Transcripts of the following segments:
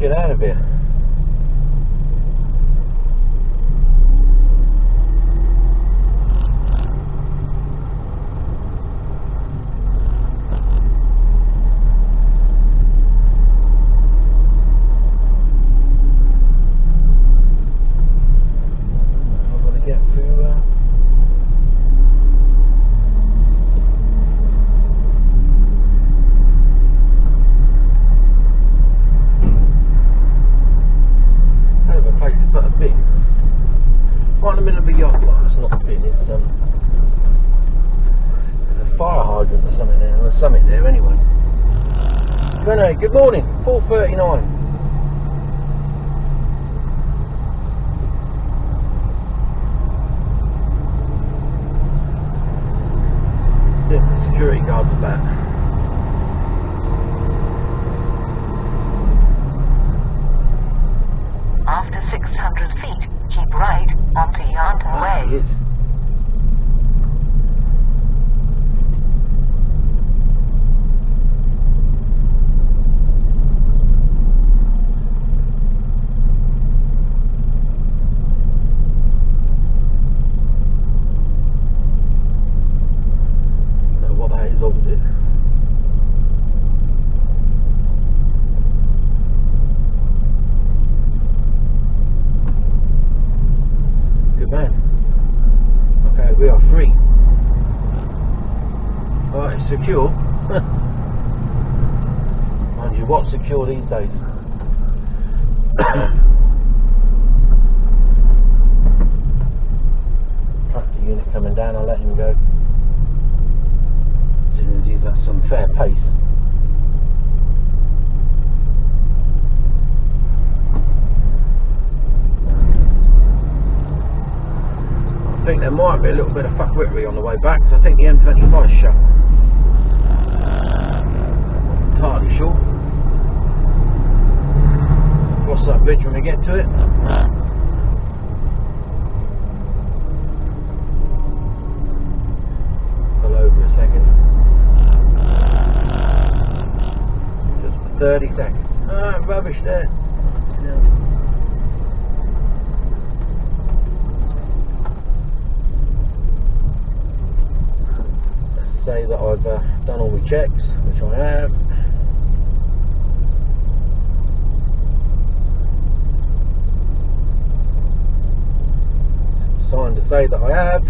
get out of here. I've got to get through. Right in the middle of a yacht, well, it's not a bin, it's there's a fire hydrant or something there, there's something there anyway. So anyway, good morning, 4:39. The security guards are back. After 600 feet, keep right onto Yarnton Way. Yes. So what that is opposite. Good man. Okay, we are free. Alright, it's secure. Mind you, what's secure these days? Tractor unit coming down, I'll let him go. As soon as he's at some fair pace. I think there might be a little bit of fuckwittery on the way back, because I think the M25 is shut. Not entirely sure. Cross that bridge when we get to it. Pull over a second. Just for 30 seconds. Ah, rubbish there. Yeah. Say that I've done all my checks, which I have. Sign to say that I have.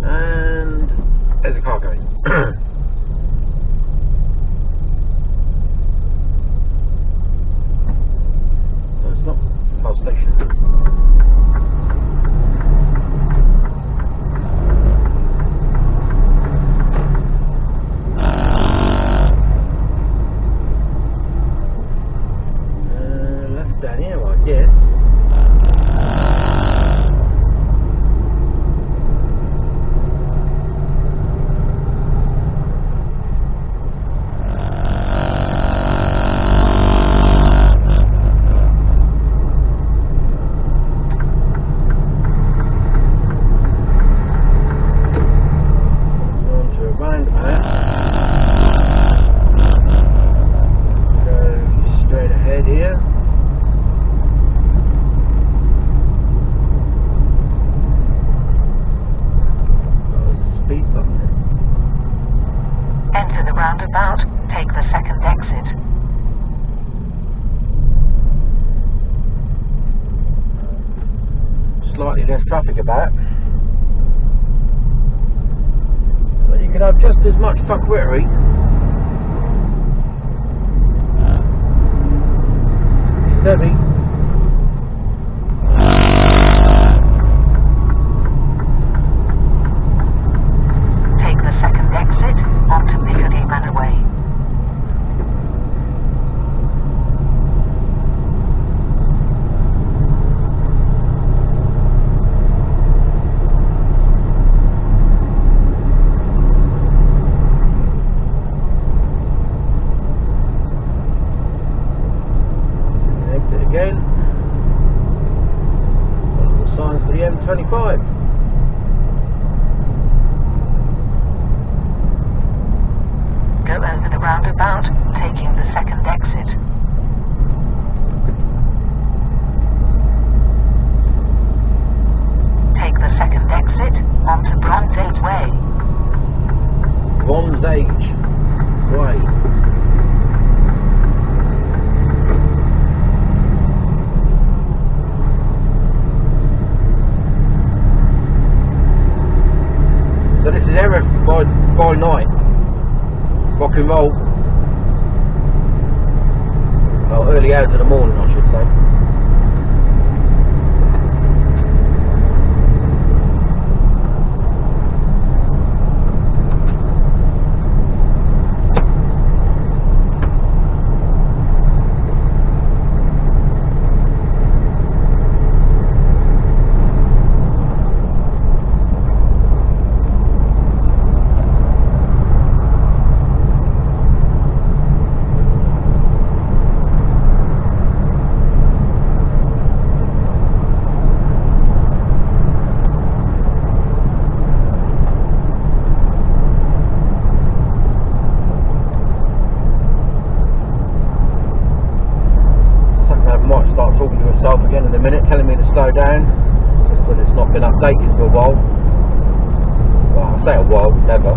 And there's a car going. Station. Left down here, I guess. Roundabout, take the second exit. Slightly less traffic about, but you could have just as much fuckwittery. It's heavy. Take the second exit onto Piccadilly Manor Way. Again, signs for the M25. remote. Oh, early hours of the morning, I should say. Again in a minute, telling me to slow down, just because it's not been updated for a while. Well, I say a while, never.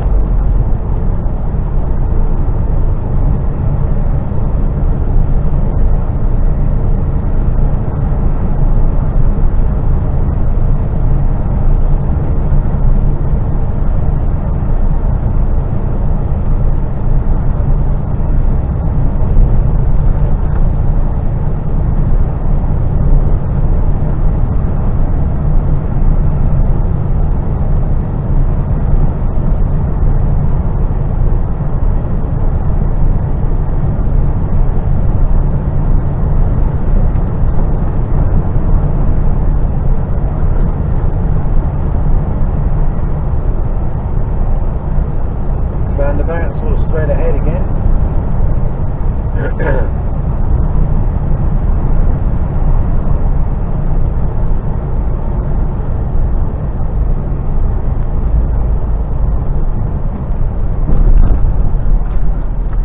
Roundabout, sort of straight ahead again.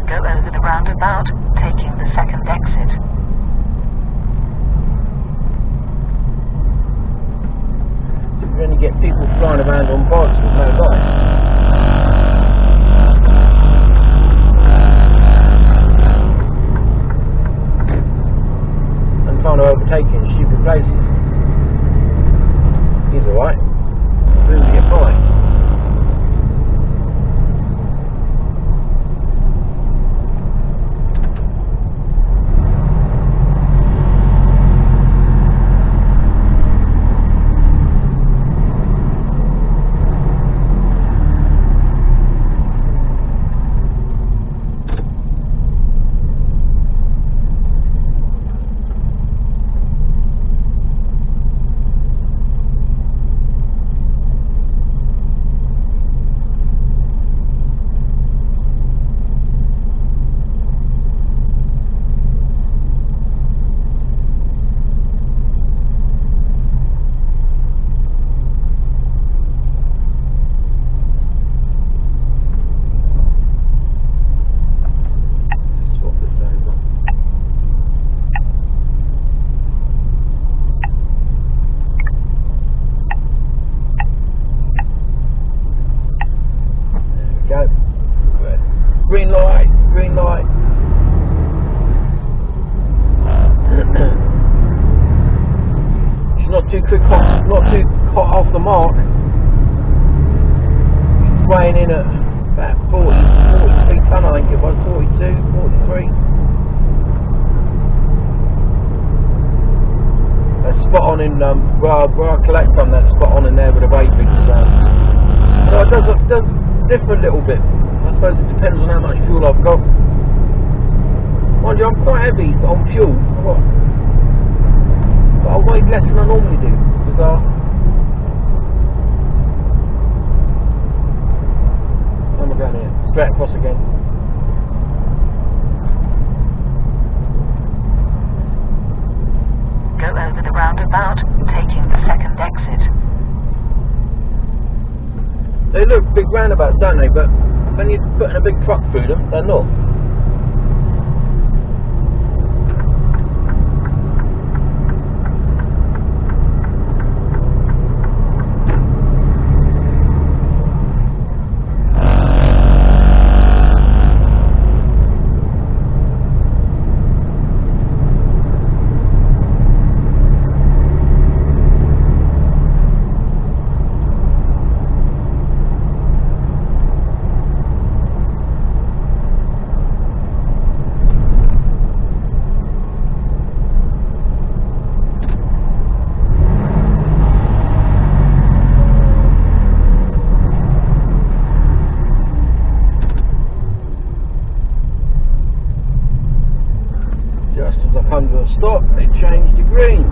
Go over the roundabout, taking the second exit. You only get people flying around on bikes with no lights. Trying to overtake in stupid places. He's alright. As soon as you get by. Go. Green light, green light. She's not too quick, not too hot off the mark. She's weighing in at about 40 tonne, I think it was, 42, 43. That's spot on in where I collect from. That's spot on in there with the weight figures. So it does differ a little bit. I suppose it depends on how much fuel I've got. Mind you, I'm quite heavy on fuel, but I weigh less than I normally do. Bizarre. Where am I going here? Straight across again. Go over the roundabout, taking the second exit. They look big roundabouts, don't they? But when you're putting a big truck through them, they're not. come to a stop, they change to green.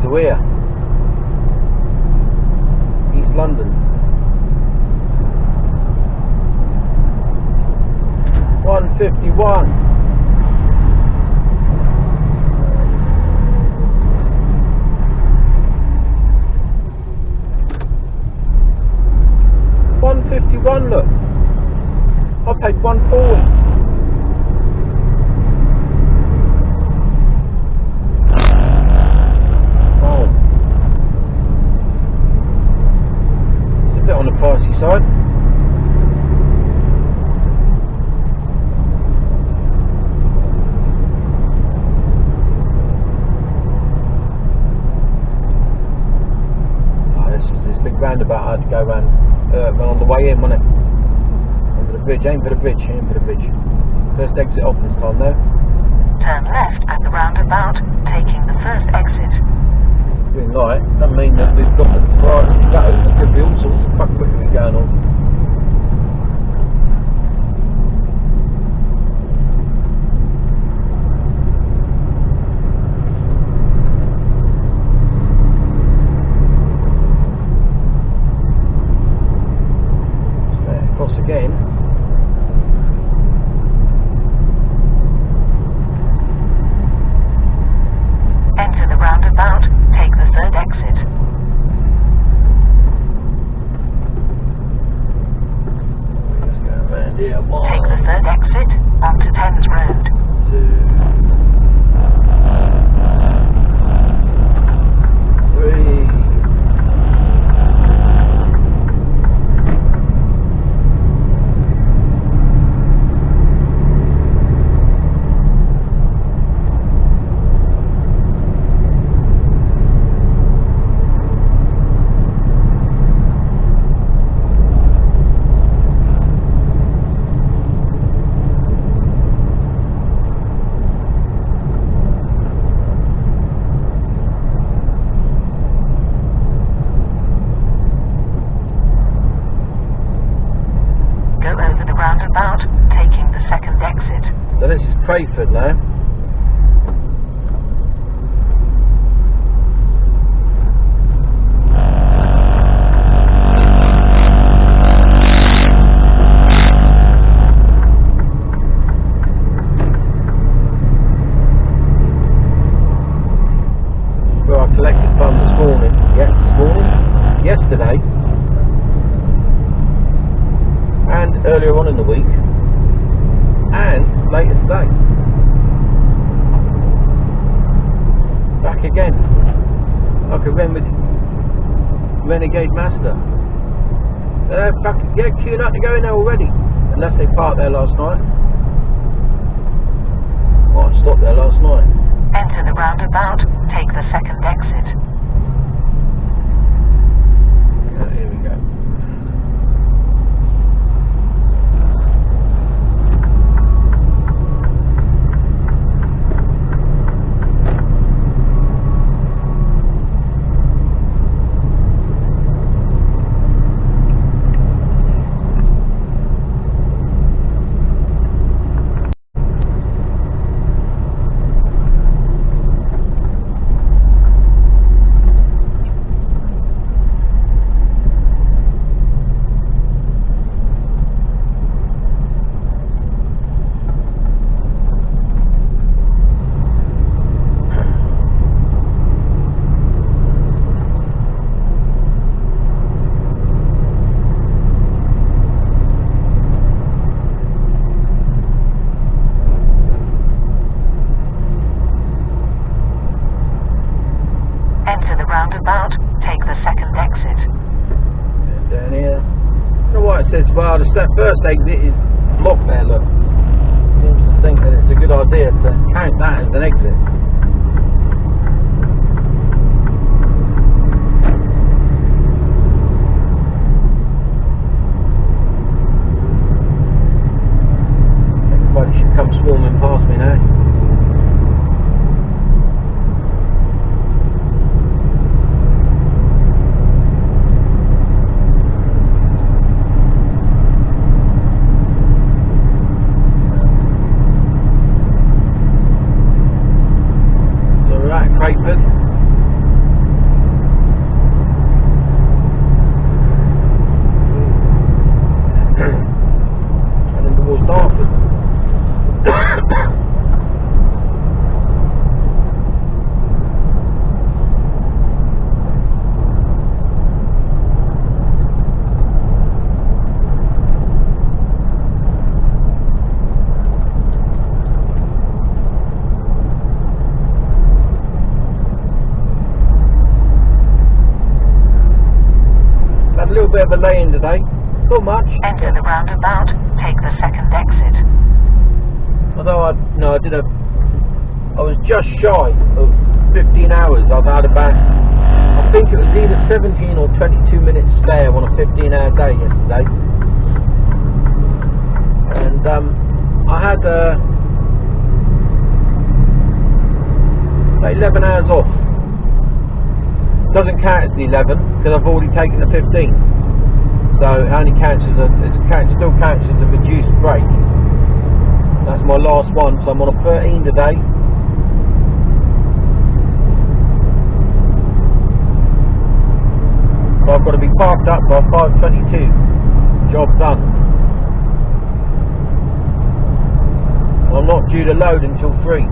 Where? East London. 151. Look, I paid 140. On the pricey side. This big roundabout I had to go around on the way in, wasn't it? Under the bridge, aim for the bridge, First exit off this time though. Turn left at the roundabout, taking the first exit. Green light doesn't mean that we've got the right to go. There could be all sorts of fuckery going on. Across again. Enter the roundabout, take the third exit. Take the third exit onto Thames Road. 2, 3. Roundabout, taking the second exit. So this is Crayford now. Where I collected funds this morning. Yesterday. And earlier on in the week, and later today. Back again, like a renegade master. They're queuing up to go in there already, unless they parked there last night. Might have stopped there last night. Enter the roundabout, take the second exit. Here we go. Roundabout, take the second exit. And down here. I don't know why it says, well, the first exit is locked there, look. Seems to think that it's a good idea to count that as an exit. little bit of a lay-in today. Not much. Enter the roundabout. Take the second exit. Although I was just shy of 15 hours. I've had about, I think it was either 17 or 22 minutes spare on a 15-hour day yesterday. And I had 11 hours off. Doesn't count as the 11 because I've already taken the 15. So it only counts as still counts as a reduced break. That's my last one, so I'm on a 13 today. So I've got to be parked up by 5:22. Job done. I'm not due to load until 3.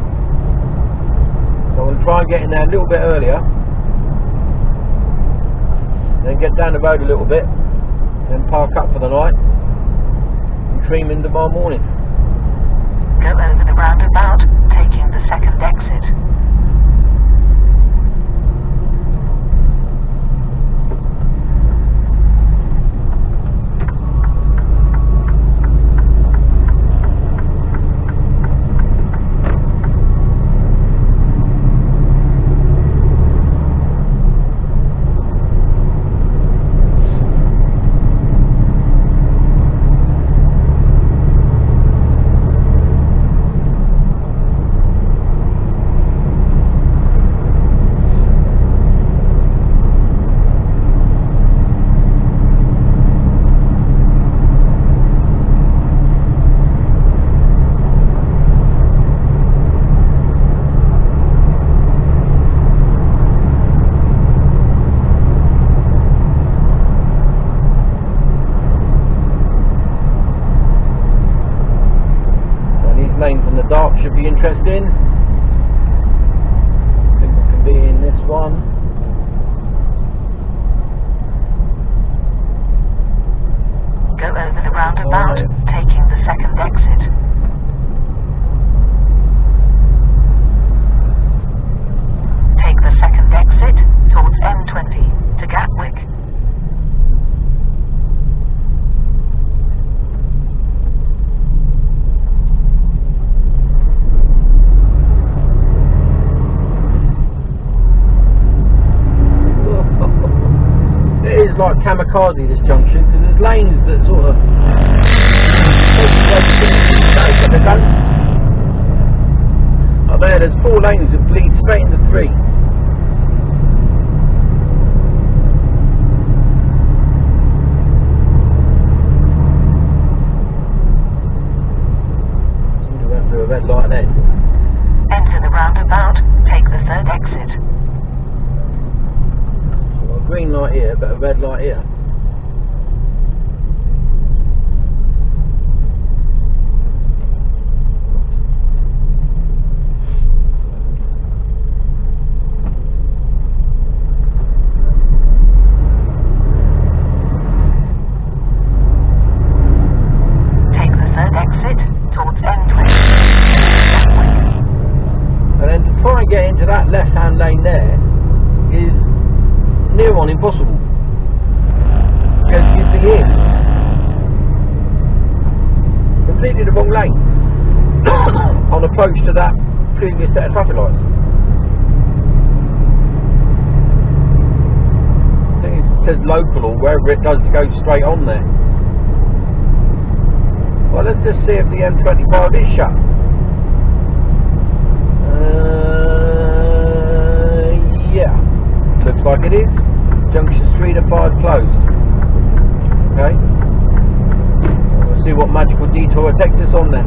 So I'm going to try and get in there a little bit earlier. Then get down the road a little bit. Then park up for the night. And cream in tomorrow morning. Go over the roundabout, taking the second exit. From the dark should be interesting. I think I can be in this one. Go over the roundabout, taking the second exit. Take the second exit towards M20 to Gatwick. Like kamikaze, this junction, because there's lanes that sort of oh, there's 4 lanes that bleed straight into 3. Seem to go through a red light then. Enter the roundabout, take the third exit. Green light here, but a red light here. Take the third exit towards M20. And then to try and get into that left-hand lane there is near on impossible, because you'd be in completely the wrong lane on approach to that previous set of traffic lights. I think it says local or wherever it does to go straight on there. Well, let's just see if the M25 is shut. Yeah, looks like it is. Junctions 3 to 5 closed. Okay. We'll see what magical detour takes us on then.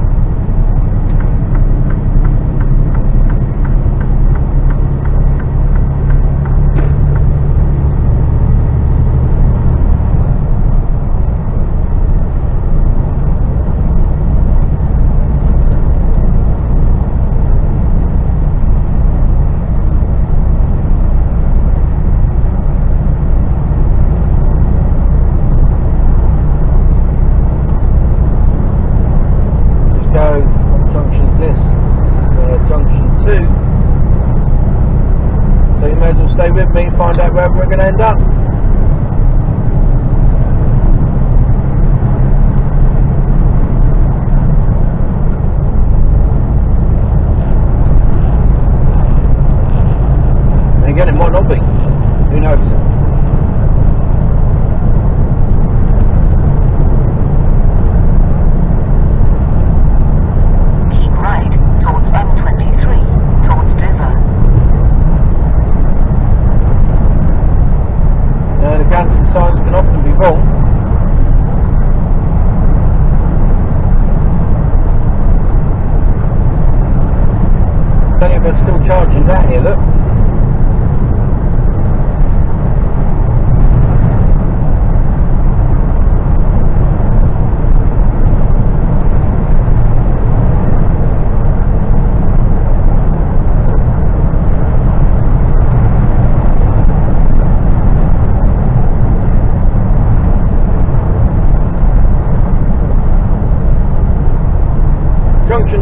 Stay with me, find out where we're going to end up.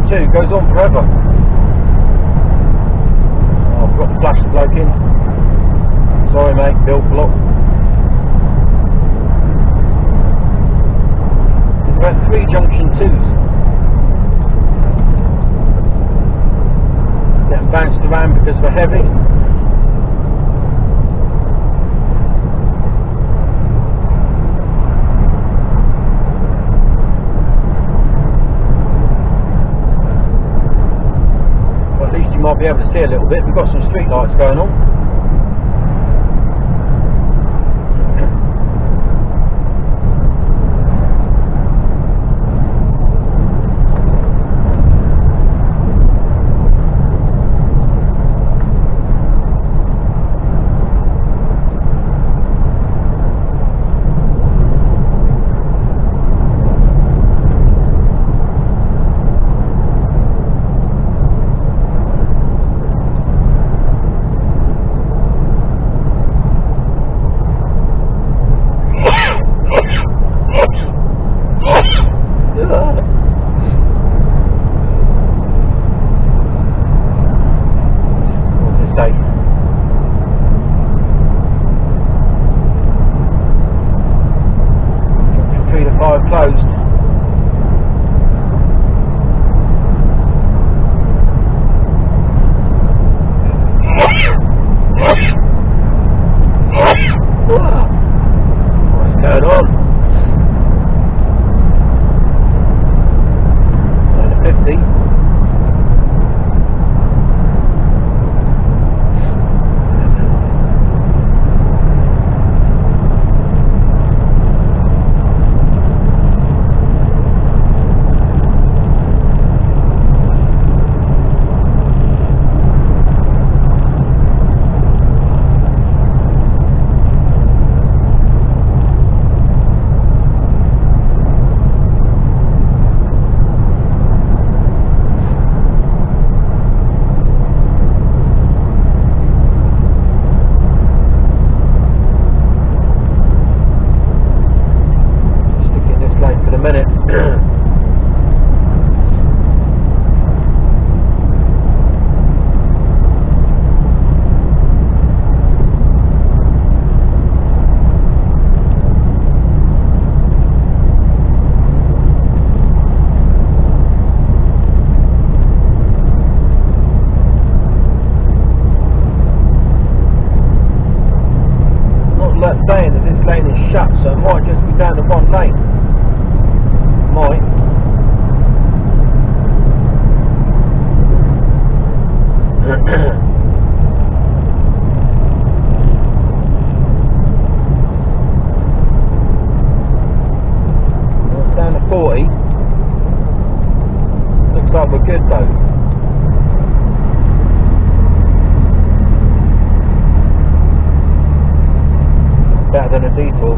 22, goes on forever. Oh, I've got to flash the bloke in. Sorry mate, Bill block. There's about 3 junction 2s. Getting bounced around because we're heavy. Might be able to see a little bit. We've got some street lights going on. Closed. What's going on? 50. Saying that this lane is shut, so it might just be down to one lane. Might. Well, it's down to 40. Looks like we're good though. Better than a detour.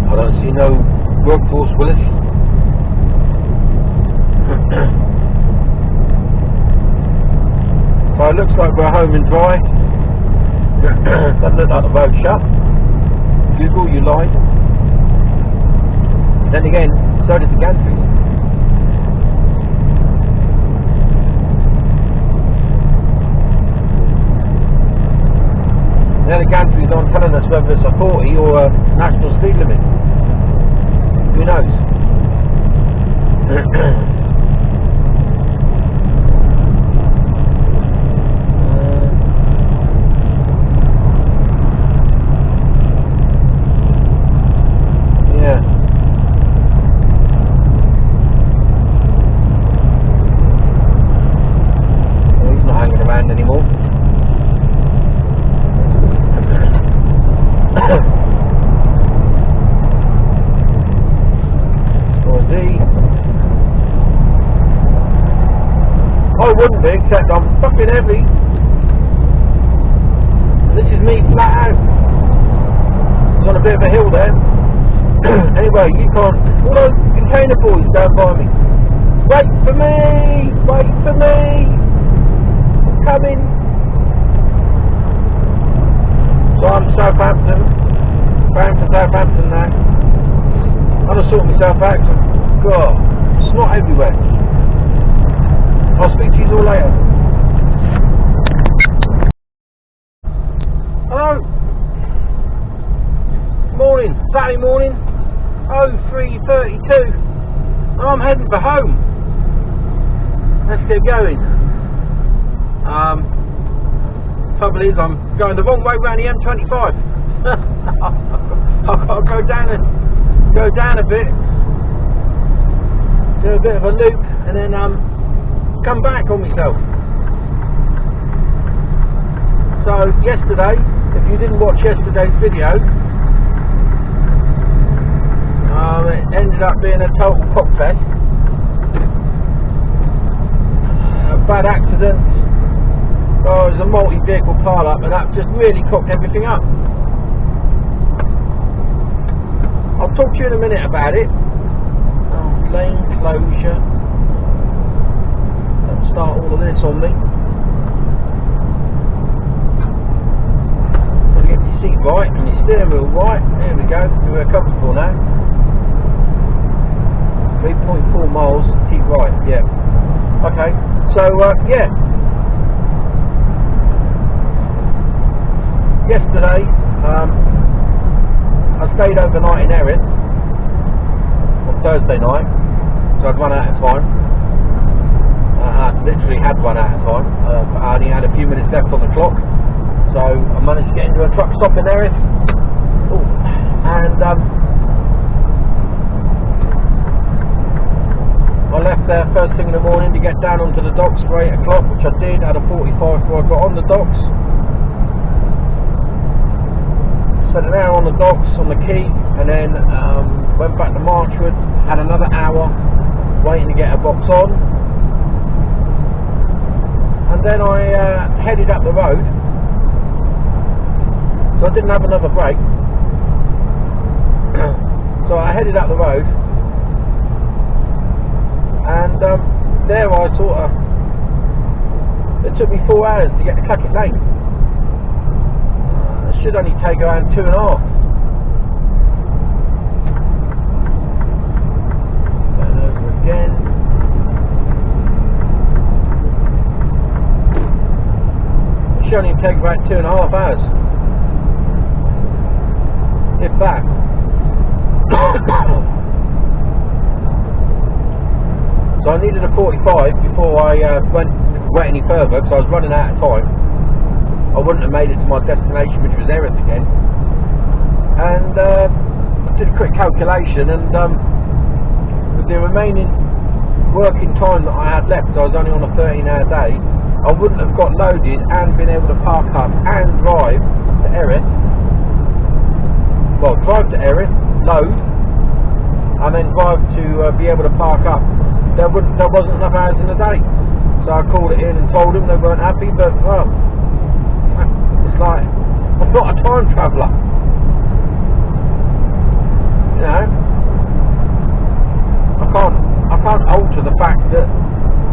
I don't see no workforce, Willis. So it looks like we're home and dry. Doesn't look like the road's shut. Google, you lied. Then again, so did the gantries. Now the gantries aren't telling us whether it's a 40 or a national speed limit. Who knows? I wouldn't be, except I'm fucking heavy. This is me flat out. It's on a bit of a hill there. Anyway, you can't. All those container boys down by me. Wait for me! Wait for me! I'm coming! So I'm Southampton. Bound for Southampton now. I'm gonna sort myself out. God, it's not everywhere. I'll speak to you all later. Hello. Morning. Saturday morning. 03:32. I'm heading for home. Let's get going. Trouble is, I'm going the wrong way round the M25. I've got to go down a bit, do a bit of a loop, and then come back on myself. So yesterday, if you didn't watch yesterday's video, it ended up being a total cockfest. A bad accident. Oh, it was a multi-vehicle pile-up, and that just really cocked everything up. I'll talk to you in a minute about it. Oh, lane closure. Don't start all of this on me. Gotta get your seat right and your steering wheel right. There we go. We're comfortable now. 3.4 miles. Keep right. Yeah. Okay. So yeah. Yesterday, I stayed overnight in Erith on Thursday night, so I'd run out of time. I literally had run out of time. I only had a few minutes left on the clock, so I managed to get into a truck stop in Erith. Ooh. And I left there first thing in the morning to get down onto the docks for 8 o'clock, which I did. Had a 45 before I got on the docks. Spent an hour on the docks, on the quay, and then went back to Marchwood, had another hour waiting to get a box on, and then I headed up the road, so I didn't have another break. So I headed up the road, and there I sort of, it took me 4 hours to get to Clackett Lane. Should only take around 2.5. Turn over again. Should only take about 2.5 hours, if that. So I needed a 45 before I went any further, because I was running out of time. I wouldn't have made it to my destination, which was Erith again. And I did a quick calculation, and with the remaining working time that I had left, I was only on a 13-hour day, I wouldn't have got loaded and been able to park up and drive to Erith. Well, drive to Erith, load, and then drive to be able to park up. There wasn't enough hours in the day, so I called it in and told them. They weren't happy, but well, it's like, I'm not a time traveller, you know. I can't alter the fact that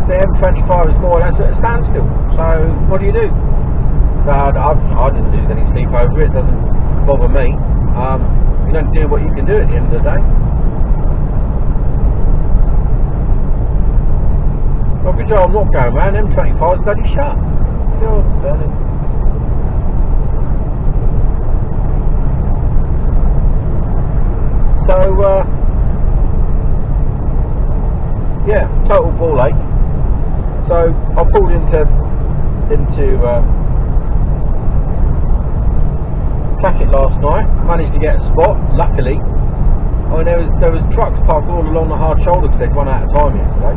the M25 is more or less at a standstill. So what do? So I didn't lose any sleep over it. It doesn't bother me. You don't do what you can do at the end of the day. Well, good job I'm not going round. M25 is bloody shut. God damn it. So, yeah, total ball ache. So I pulled into Clackett last night. Managed to get a spot, luckily. I mean, there was trucks parked all along the hard shoulder because they'd run out of time yesterday.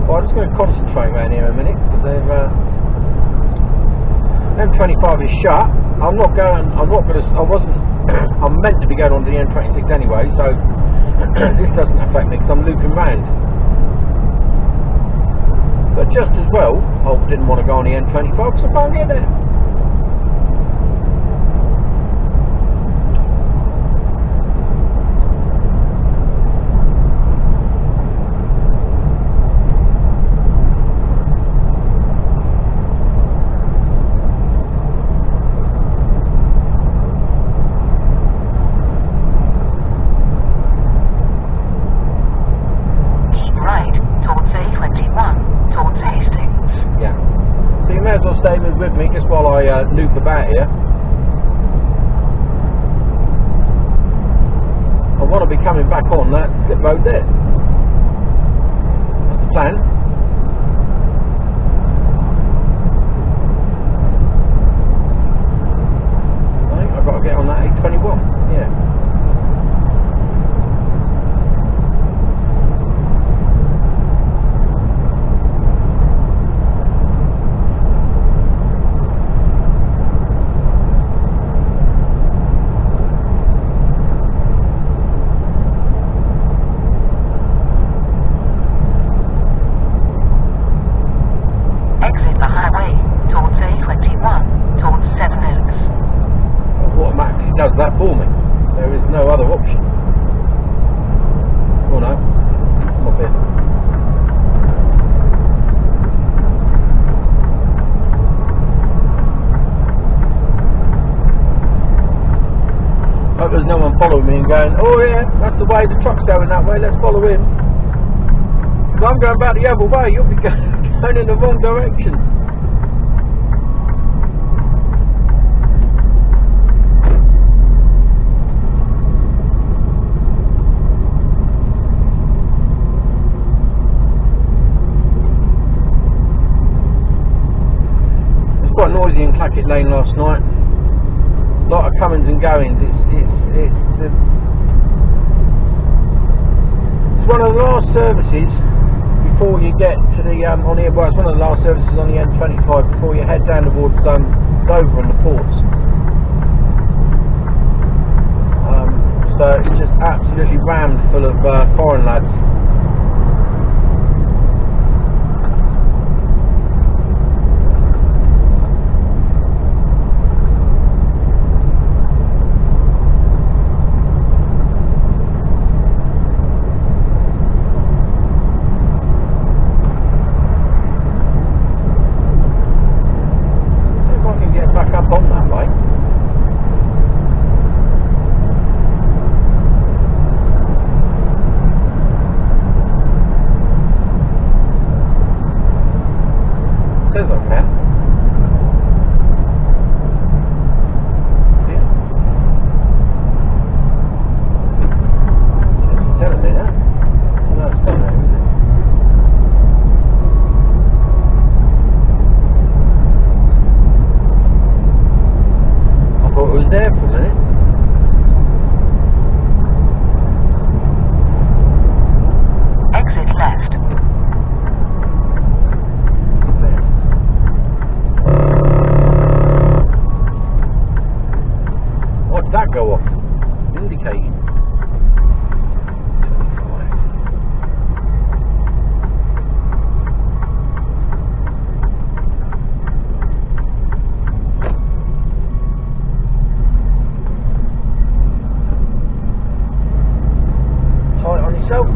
Well, I'm just going to concentrate around here a minute because M25 is shut. I'm meant to be going on the M26 anyway, so this doesn't affect me because I'm looping round. But just as well, I didn't want to go on the M25 because I can't get there. road there. That's the plan. I think I've got to get on that A21. Yeah. Does that for me. There is no other option. Oh no, come up here. Hope there's no one following me and going, oh yeah, that's the way, the truck's going that way, let's follow him. If I'm going back the other way, you'll be going in the wrong direction. Quite noisy in Clackett Lane last night. A lot of comings and goings. It's one of the last services before you get to the on here. Well, it's one of the last services on the M25 before you head down towards Dover and the ports. So it's just absolutely rammed full of foreign lads. Go off, indicating 25. Tight on yourself.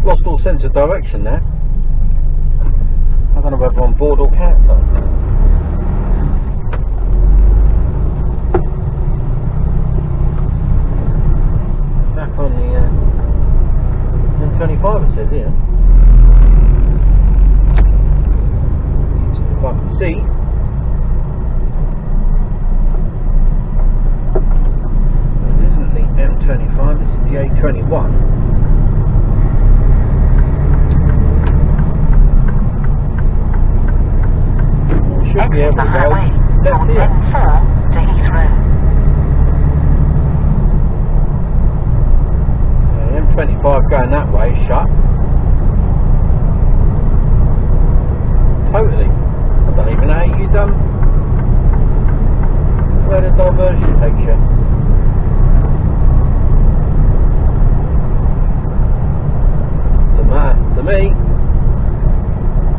Lost all sense of direction there. I don't know whether I'm bored or cat though. Back on the M25 it says here. If I can see. This isn't the M25, this is the A21. Should be able to go left here. To Heathrow. The M25 going that way is shut. Totally. I don't even know how you where the diversion takes you. Doesn't matter to me.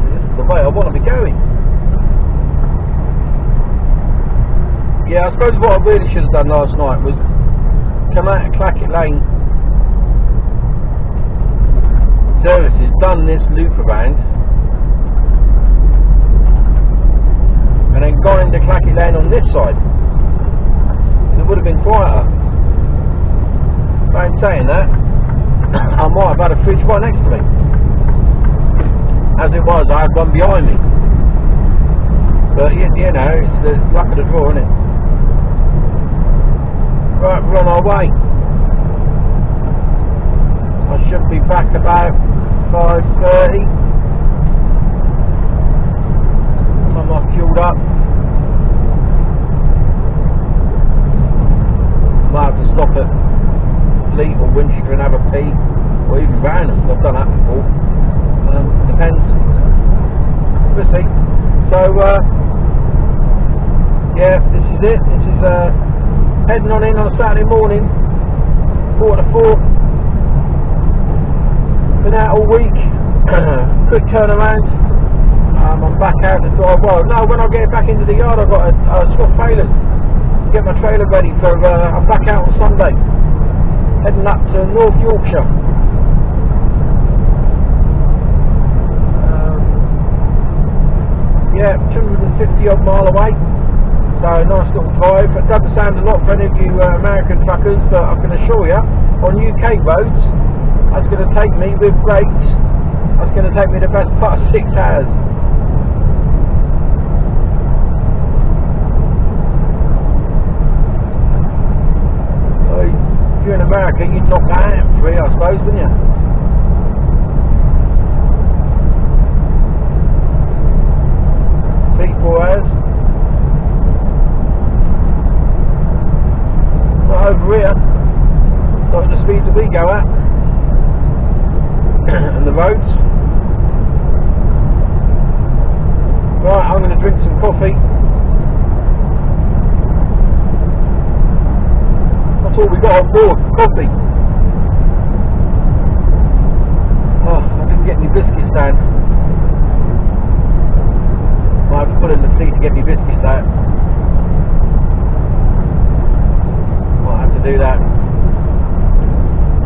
This is the way I want to be going. Yeah, I suppose what I really should have done last night was come out of Clackett Lane services, done this loop around, and then gone into Clackett Lane on this side. It would have been quieter. But in saying that, I might have had a fridge right next to me. As it was, I had one behind me. But you know, it's the luck of the draw, isn't it? Right, we're on our way. I should be back about 5:30. I'm not fueled up. Might have to stop at Fleet or Winchester and have a pee, or even Brownham. I've done that before. Depends. We'll see. So, yeah, this is it. This is heading on in on a Saturday morning, 4:45. Been out all week. Quick turnaround. I'm back out the drive. Well, no, when I get back into the yard, I've got a swap failures. Get my trailer ready for. I'm back out on Sunday. Heading up to North Yorkshire. Yeah, 250 odd mile away. So nice little drive. It doesn't sound a lot for any of you American truckers, but I can assure you, on UK roads, that's going to take me with brakes. That's going to take me the best part of 6 hours. So if you're in America, you'd knock that out in 3, I suppose, wouldn't you? Hours. Not over here, not at the speed that we go at. And the roads. Right, I'm going to drink some coffee. That's all we got on board, coffee. Oh, I didn't get any biscuits down. I have to put in the tea to get me biscuits out. Might have to do that.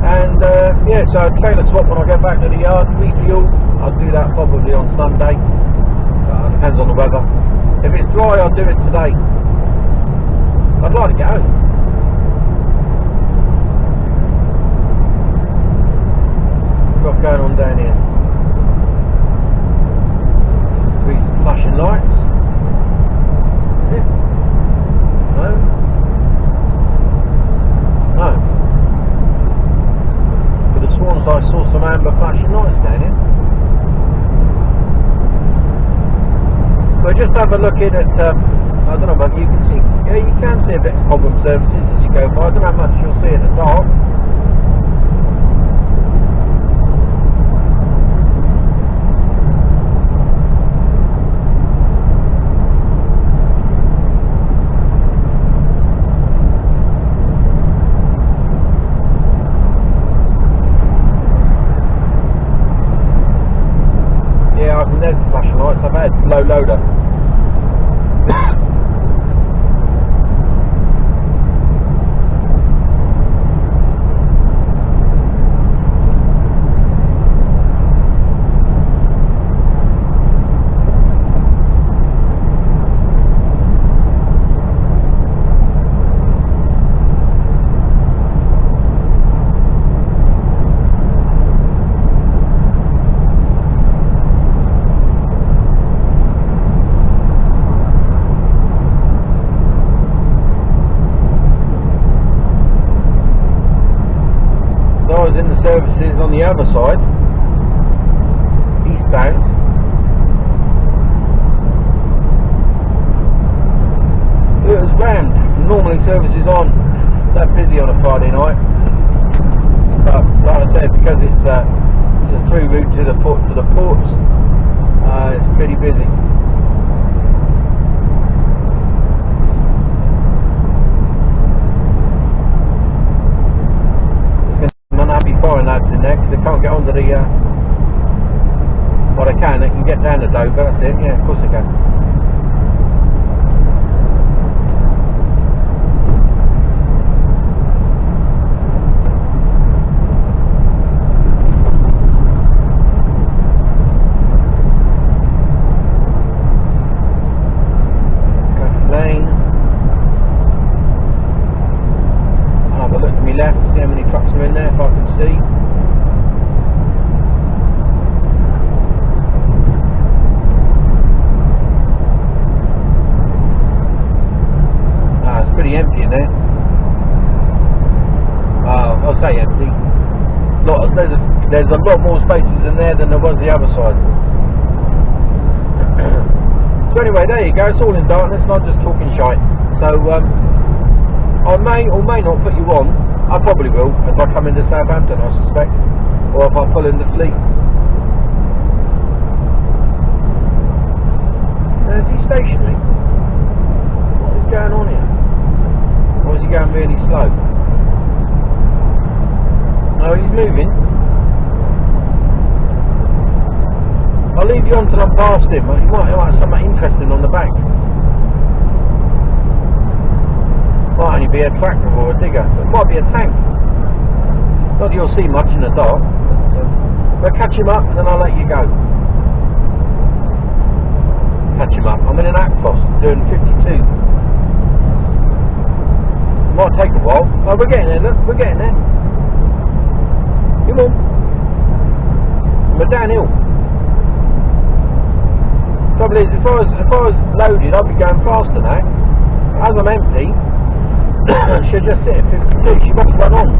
And yeah, so trailer swap when I get back to the yard, refuel. I'll do that probably on Sunday. Depends on the weather. If it's dry, I'll do it today. I'd like to get home. What's going on down here? Flashing lights. Is it? No. No. Could have sworn I saw some amber flashing lights down here. But just have a look in at, I don't know if you can see, yeah, you can see a bit of problem services as you go by. I don't know how much you'll see in the dark. There's the flashing lights. I've had low loader. In the services on the other side, eastbound. It was rammed. Normally services aren't that busy on a Friday night, but like I said, because it's a through route to the ports, it's pretty busy. Foreign lads in there because they can't get onto the well, they can get down the Dover, that's it, yeah, of course they can. there's a lot more spaces in there than there was the other side. So anyway, there you go, it's all in darkness and I'm just talking shite. So I may or may not put you on. I probably will if I come into Southampton, I suspect, or if I pull in the Fleet. Now, is he stationary? What is going on here? Or is he going really slow? No, he's moving. I'll leave you on till I'm past him. He might have something interesting on the back. Might only be a tractor or a digger. It might be a tank. Not that you'll see much in the dark. But catch him up and then I'll let you go. Catch him up. I'm in an Actros doing 52. It might take a while. Oh, we're getting there, look. We're getting there. Come on. We're downhill. Trouble is, if I was loaded, I'd be going faster now. As I'm empty, she'll just sit at 52. She must run on.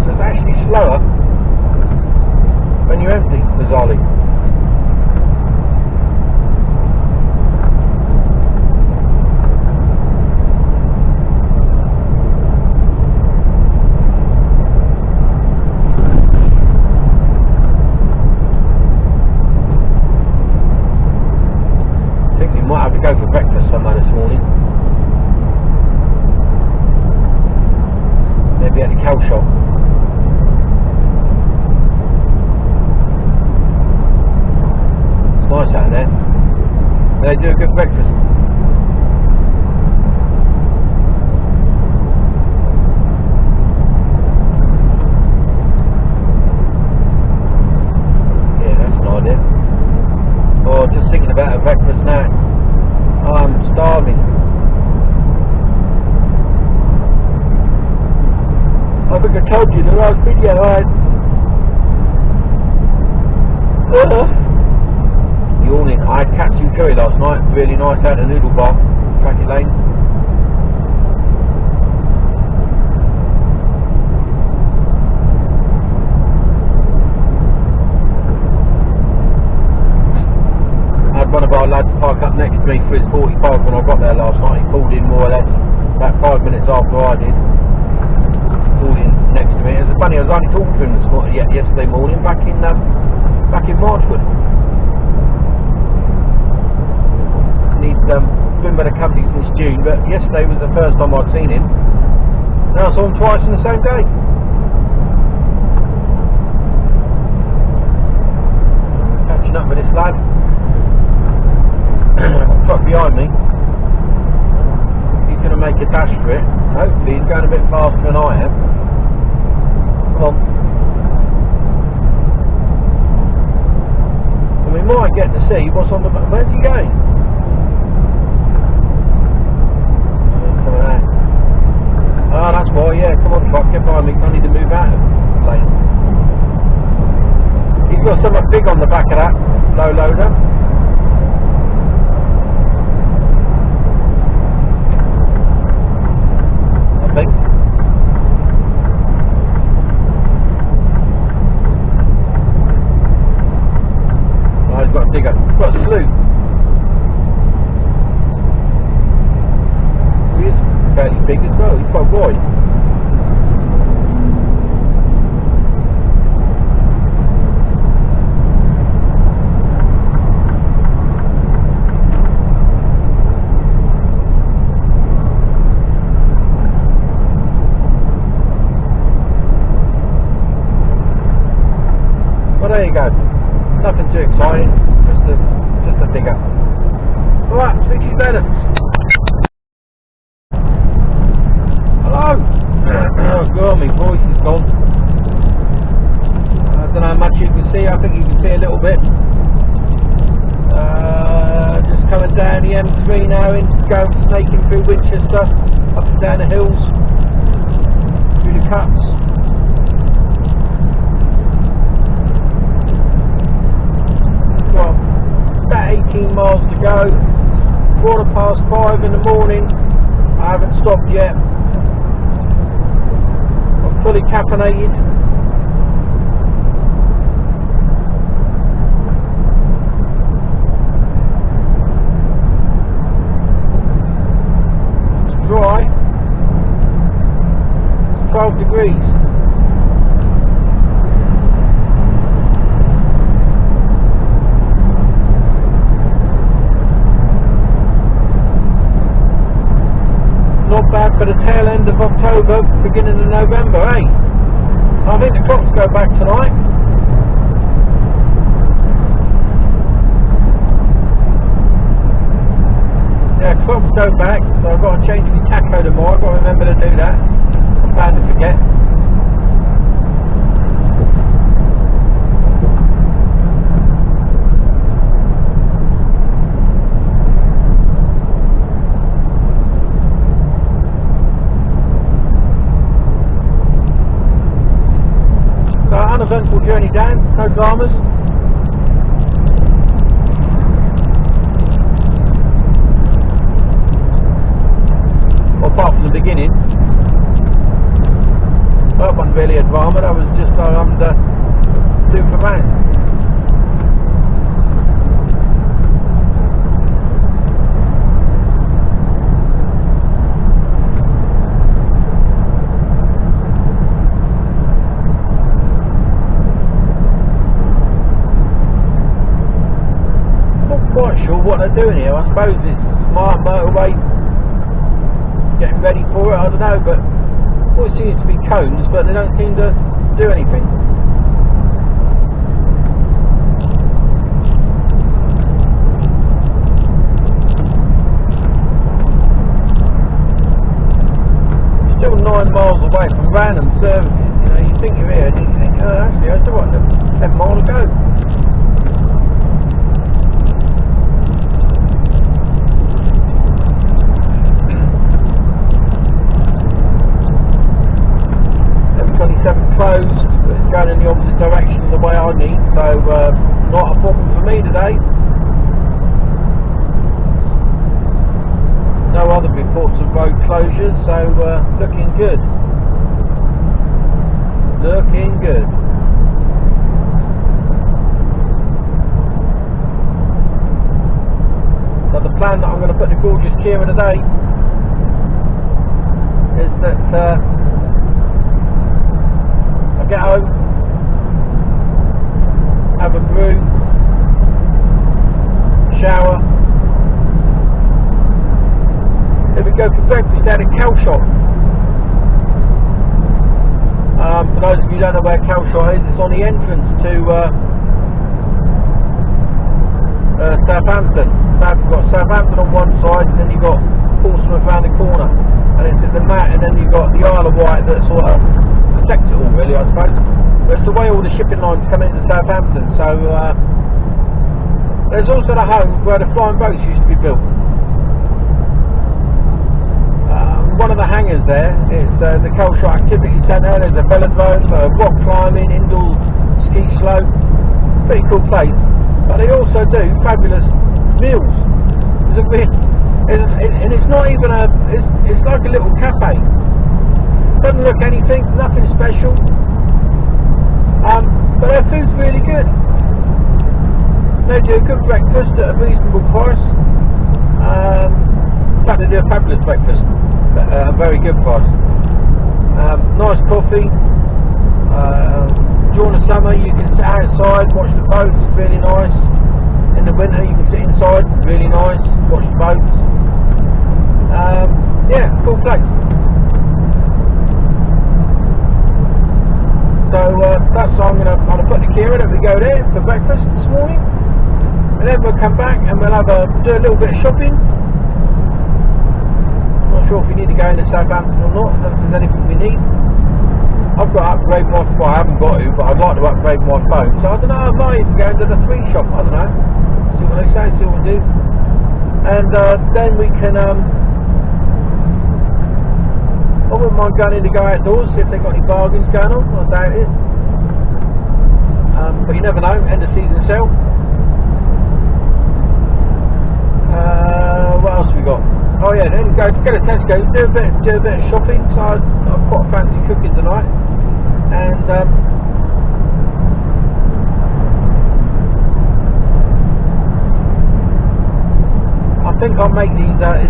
So it's actually slower when you're empty, bizarrely. Go for breakfast somewhere this morning. Maybe at the cow shop. It's nice out there. They do a good breakfast. Yeah, that's an idea. Oh, just thinking about a breakfast now. I'm starving. I think I told you in the last video I had yawning. I had katsu curry last night, really nice out of the noodle bar, Tracket Lane. One of our lads park up next to me for his 45 when I got there last night. He pulled in more or less about 5 minutes after I did. Pulled in next to me. It was funny, I was only talking to him yesterday morning back in Marchwood. And he's been with the company since June, but yesterday was the first time I'd seen him. Now I saw him twice in the same day. Catching up with this lad. Truck behind me. He's going to make a dash for it. Hopefully he's going a bit faster than I am. Come on. And we might get to see what's on the back. Where's he going? Coming out. Oh, that's why, yeah. Come on, truck, get behind me. I need to move out of the lane. He's got something big on the back of that low loader. Digger. He's got a slew. He is fairly big as well. He's quite wide. Well, there you go. Nothing too exciting. Just a digger. Alright, speak to you later. Hello! Oh god, my voice is gone. I don't know how much you can see. I think you can see a little bit. Just coming down the M3 now, going snaking through Winchester, up and down the hills, through the cuts. About 18 miles to go. 5:15 in the morning. I haven't stopped yet. fully caffeinated. It's dry. 12 degrees. Not bad for the tail end of October, beginning of November, eh? I think the clocks go back tonight. Yeah, clocks go back, so I've got to change my tacho tomorrow. I've got to remember to do that. I'm bound to forget. Uneventful journey down, no dramas. Well, apart from the beginning. That wasn't really a drama, that was just under Superman. Quite sure what they're doing here. I suppose it's smart motorway, getting ready for it, I don't know, but all it seems to be cones, but they don't seem to do anything. Still 9 miles away from random services, you know, you think you're here and you think, oh actually I still got 10 miles to go. Closed, but it's going in the opposite direction of the way I need, so not a problem for me today. No other reports of road closures, so looking good. Looking good. So the plan that I'm going to put the gorgeous Kia today is that get home, have a brew, shower, then we go for breakfast at a cow shop. For those of you who don't know where cow shop is, it's on the entrance to Southampton. You've got Southampton on one side, and then you've got Portsmouth around the corner, and it's at the mat, and then you've got the Isle of Wight that sort of protects it all, really, I suppose. But it's the way all the shipping lines come into Southampton. So there's also the home where the flying boats used to be built. One of the hangars there is the Cultural Activity Centre. There's a velodrome, rock climbing, indoor ski slope. Pretty cool place. But they also do fabulous meals. And it's not even it's like a little cafe. Doesn't look anything, nothing special, but their food's really good. They do a good breakfast at a reasonable price. In fact, they do a fabulous breakfast at a very good price. Nice coffee. During the summer you can sit outside, watch the boats, really nice. In the winter you can sit inside, really nice, watch the boats. Yeah, cool place. So that's why I'm gonna put the Kia in and we go there for breakfast this morning, and then we'll come back and we'll do a little bit of shopping. Not sure if we need to go into Southampton or not. I don't think there's anything we need. I've got to upgrade my phone. I haven't got to, but I'd like to upgrade my phone. So I don't know. I might even go into the 3 shop. I don't know. See what they say. See what we do. And then we can. I wouldn't mind going in to go outdoors, see if they've got any bargains going on. I doubt it. But you never know, end of season sale. What else have we got? Oh yeah, then go to Tesco, do a bit of shopping. So I quite fancy cooking tonight.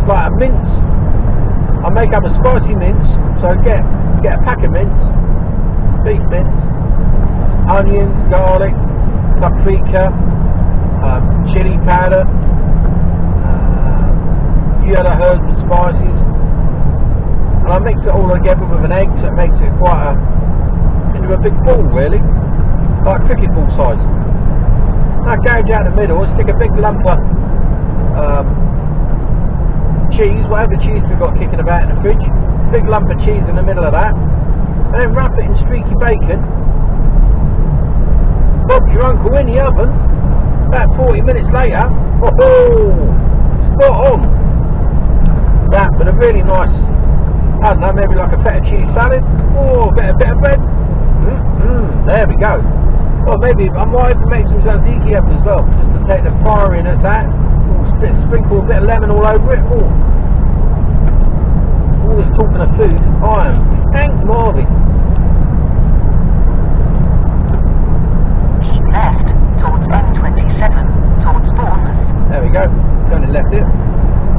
like a mince. I make up a spicy mince, so get a pack of mince, beef mince, onions, garlic, paprika, chili powder, a few other herbs and spices, and I mix it all together with an egg, so it makes it quite into a big ball, really, like cricket ball size. I gouge out the middle and stick a big lump of cheese, whatever cheese we've got kicking about in the fridge, big lump of cheese in the middle of that, and then wrap it in streaky bacon. Bob your uncle in the oven. About 40 minutes later, spot on. That with a really nice, I don't know, maybe like a feta cheese salad, or a bit of bread. There we go. Or maybe I might even make some tzatziki up as well, just to take the firiness out. Sprinkle a bit of lemon all over it. Always talking of food. I am Hank Marvey. Keep left towards M27 towards Bournemouth. There we go. Turning left here.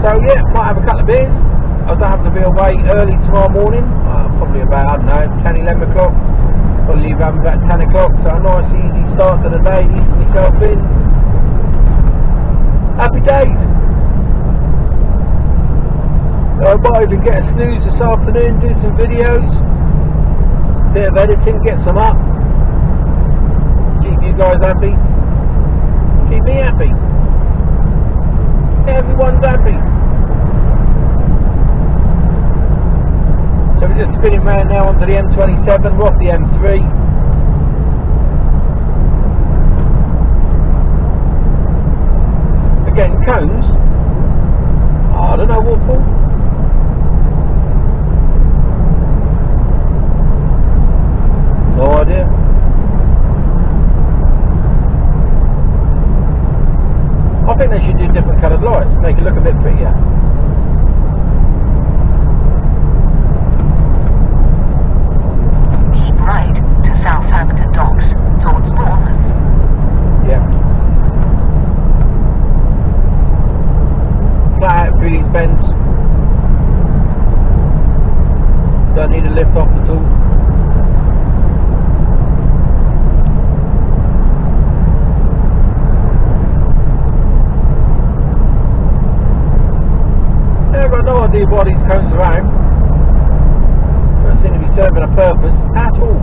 So yeah, might have a couple of beers. I don't happen to be away early tomorrow morning. Probably about, I don't know, 10, 11 o'clock. I'll leave home about 10 o'clock. So a nice easy start to the day. Easing myself in. Happy days. I might even get a snooze this afternoon, do some videos, bit of editing, get some up, keep you guys happy, keep me happy, everyone's happy. So we're just spinning round now onto the M27, we're off the M3. Again, cones, I don't know what for. No idea. I think they should do different coloured lights, make it look a bit prettier. Keep right to Southampton Docks towards Bournemouth. Yeah. Flat out through these bends. Don't need a lift off at all. I've got no idea why these cones are out. Don't seem to be serving a purpose at all.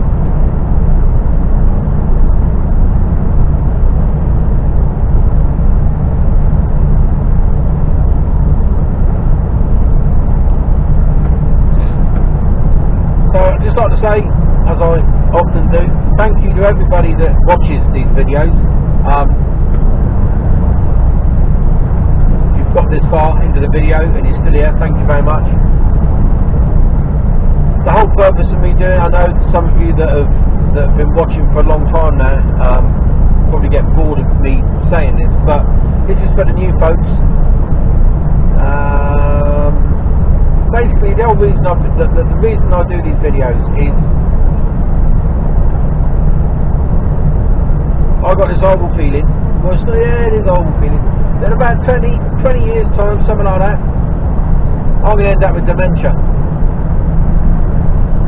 So I'd just like to say, as I often do, thank you to everybody that watches these videos. Got this far into the video and you're still here, thank you very much. The whole purpose of me doing, I know some of you that have been watching for a long time now probably get bored of me saying this, but this is for the new folks. Basically the whole reason the reason I do these videos is I got this horrible feeling. Well, yeah, it is a horrible feeling. In about 20 years time, something like that, I'm going to end up with dementia.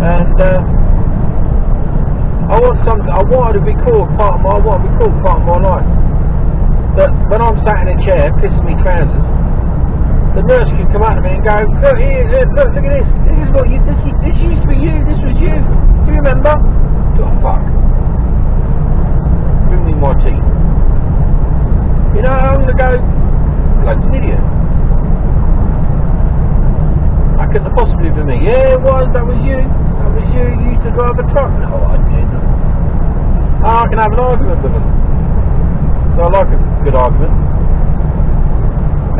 And I want to record part of my life. That when I'm sat in a chair, pissing me trousers, the nurse can come out to me and go, look here, look at this. This is what you. This used to be you. This was you. Do you remember? Oh fuck. Bring me my tea. You know, I'm going to go, like an idiot. That couldn't have possibly been me. Yeah, it was, that was you. That was you. You used to drive a truck. No, I didn't. I can have an argument with them. So I like a good argument.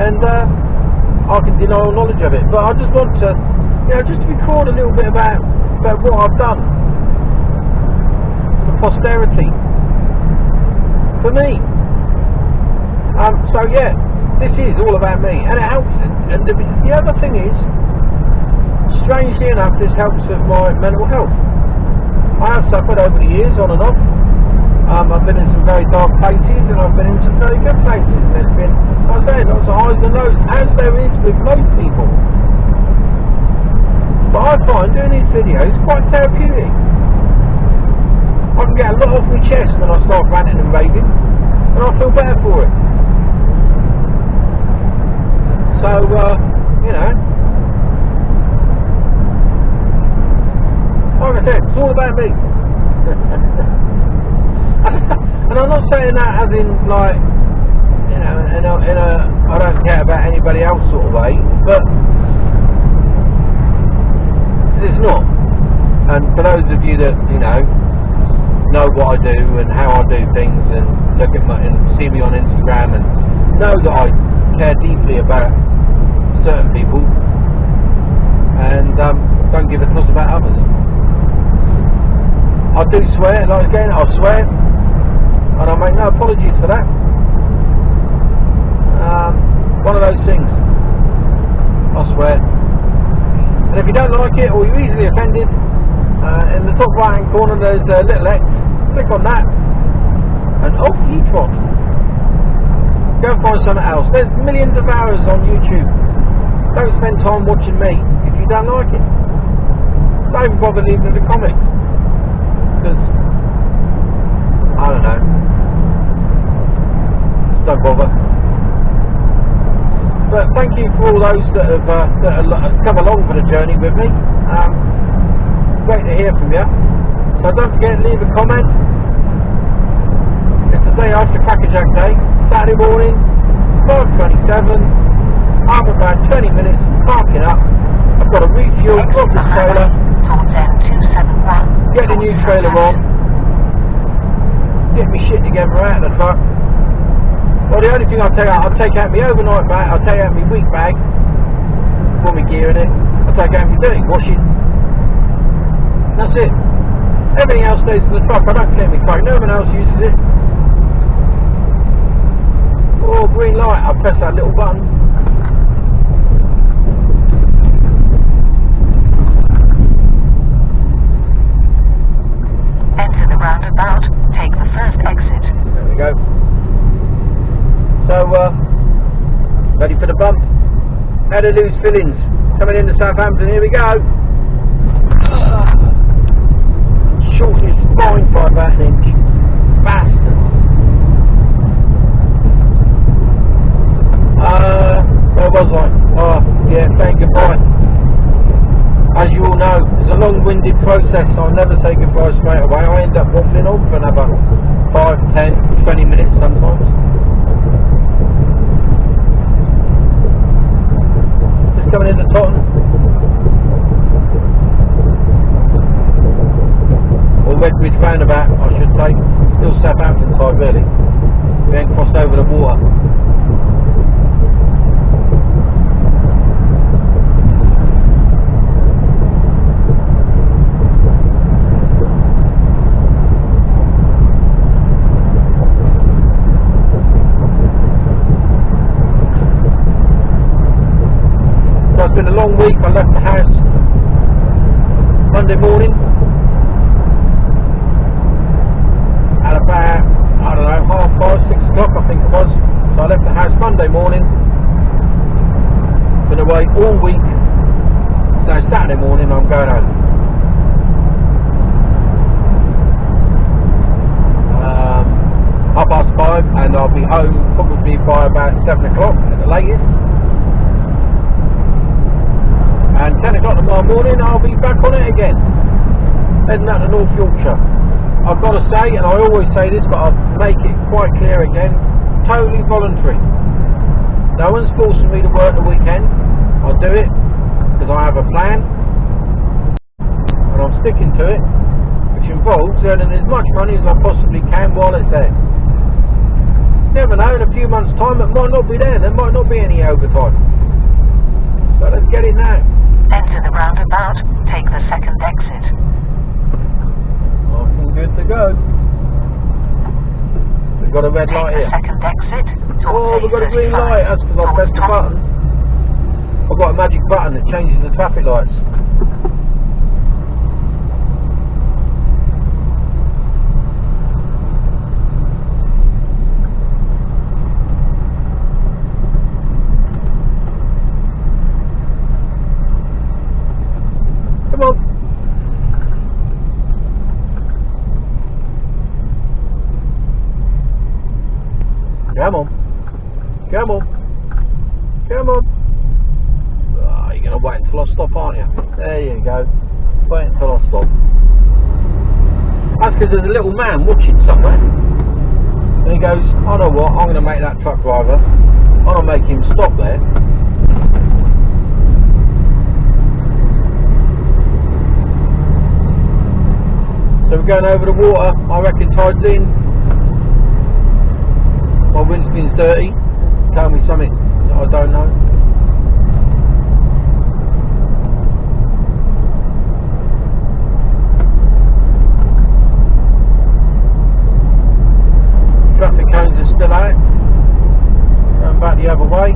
And I can deny all knowledge of it. But I just want to, just to record a little bit about what I've done. For posterity. For me. So yeah, this is all about me, and it helps. And the other thing is, strangely enough, this helps with my mental health. I have suffered over the years, on and off, I've been in some very dark places, and I've been in some very good places. There's been, like I say, lots of highs and lows, as there is with most people. But I find doing these videos quite therapeutic. I can get a lot off my chest when I start ranting and raving, and I feel better for it. So, you know, like I said, it's all about me. And I'm not saying that as in, like, you know, in a I don't care about anybody else sort of way, but it's not. And for those of you that, you know what I do and how I do things, and look at and see me on Instagram and know that I care deeply about certain people and don't give a toss about others. I do swear, like again, I swear, and I make no apologies for that. One of those things, I swear. And if you don't like it, or you're easily offended, in the top right hand corner there's a little X. Click on that, and off you trot. Go and find something else. There's millions of hours on YouTube. Don't spend time watching me if you don't like it. Don't even bother leaving the comments, because I don't know. Don't bother. But thank you for all those that have come along for the journey with me. Great to hear from you. So don't forget to leave a comment. It's the day after Crackerjack Day, Saturday morning, 5:27. I'm about 20 minutes parking up. I've got to refuel, drop the trailer, get the new trailer on, get my shit together out of the truck. Well, the only thing I'll take out my overnight bag, I'll take out my week bag, put my gear in it, I'll take out my dirty washing. That's it. Everything else stays in the truck. I don't clear my truck. No one else uses it. Oh, green light. I'll press that little button. Enter the roundabout. Take the first exit. There we go. So, ready for the bump. How to lose fillings. Coming into Southampton. Here we go. Shortest spine by about an inch. Bastard. Where was I? Oh, yeah, saying goodbye. As you all know, it's a long-winded process. I'll never say goodbye straight away. I end up waffling on for another 5, 10, 20 minutes sometimes. Just coming into Tottenham. Or Redbridge roundabout, I should say. Still Southampton side, really. We ain't crossed over the water. So it's been a long week. I left the house Monday morning. At about, I don't know, 5:30, 6 o'clock I think it was. So I left the house Monday morning. Been away all week. So Saturday morning I'm going home. 5:30, and I'll be home probably by about 7 o'clock at the latest. And 10 o'clock tomorrow morning I'll be back on it again. Heading out to North Yorkshire. I've got to say, and I always say this, but I'll make it quite clear again, totally voluntary. No one's forcing me to work the weekend. I'll do it because I have a plan and I'm sticking to it, which involves earning as much money as I possibly can while it's there. You never know, in a few months' time it might not be there. There might not be any overtime. So let's get it now. Enter the roundabout. Take the second exit. I'm good to go. We've got a red light here. Second exit. Oh, we've got a green light. That's because I pressed the button. I've got a magic button that changes the traffic lights. Come on. Come on. Come on. Oh, you're going to wait until I stop, aren't you? There you go. Wait until I stop. That's because there's a little man watching somewhere. And he goes, I know what, I'm going to make that truck driver. I'm going to make him stop there. So we're going over the water. I reckon tide's in. My windspin's dirty. Tell me something that I don't know. Traffic cones are still out. Going back the other way.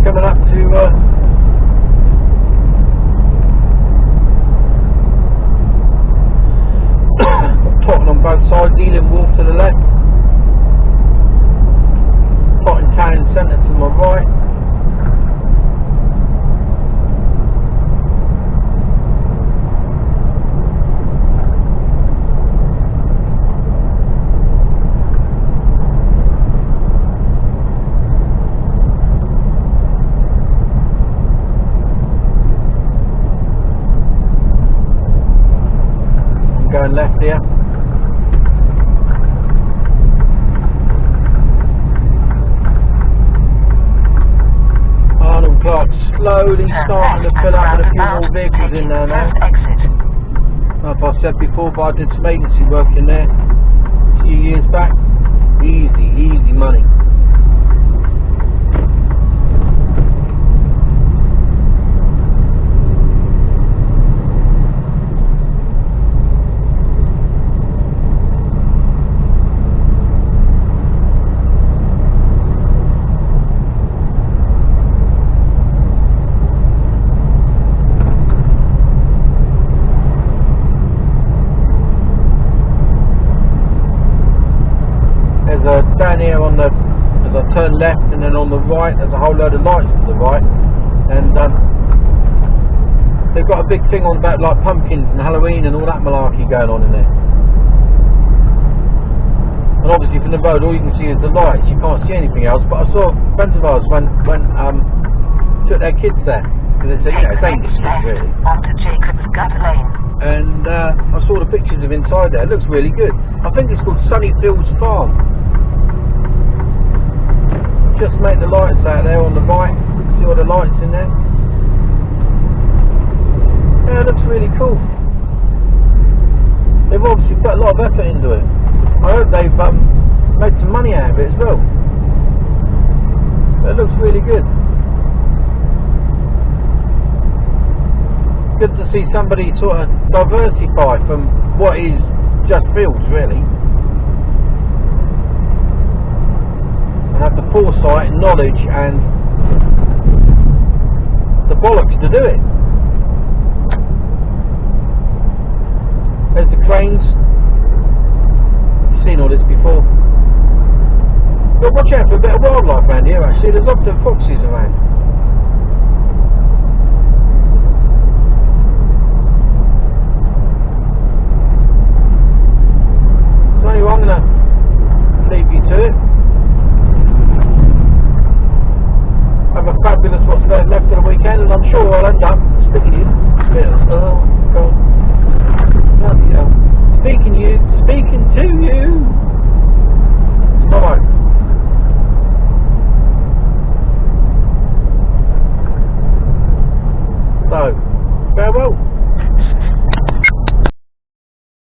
Coming up to Tottenham on both sides, Ealing Wharf to the left, Tottenham Town Centre to my right. Going left here. Arnold Clark slowly starting to fill up with a few more vehicles in there now. Like I said before, but I did some agency work in there a few years back. Easy money. Down here on the, as I turn left, and then on the right there's a whole load of lights to the right, and they've got a big thing on about like pumpkins and Halloween and all that malarkey going on in there. And obviously from the road all you can see is the lights, you can't see anything else. But I saw friends of ours when took their kids there, because they said, you know, it's dangerous really. Onto Jacob's Gut Lane. And I saw the pictures of inside there. It looks really good. I think it's called Sunnyfields Farm. Just make the lights out there on the right. See all the lights in there. Yeah, it looks really cool. They've obviously put a lot of effort into it. I hope they've made some money out of it as well. But it looks really good. Good to see somebody sort of diversify from what is just fields, really. Have the foresight and knowledge and the bollocks to do it. There's the cranes. You've seen all this before. But watch out for a bit of wildlife around here actually. There's often foxes around. So anyway, I'm going to leave you to it. Have a fabulous what's left of the weekend, and I'm sure I'll end up speaking to you. Speaking to you tomorrow. So, farewell.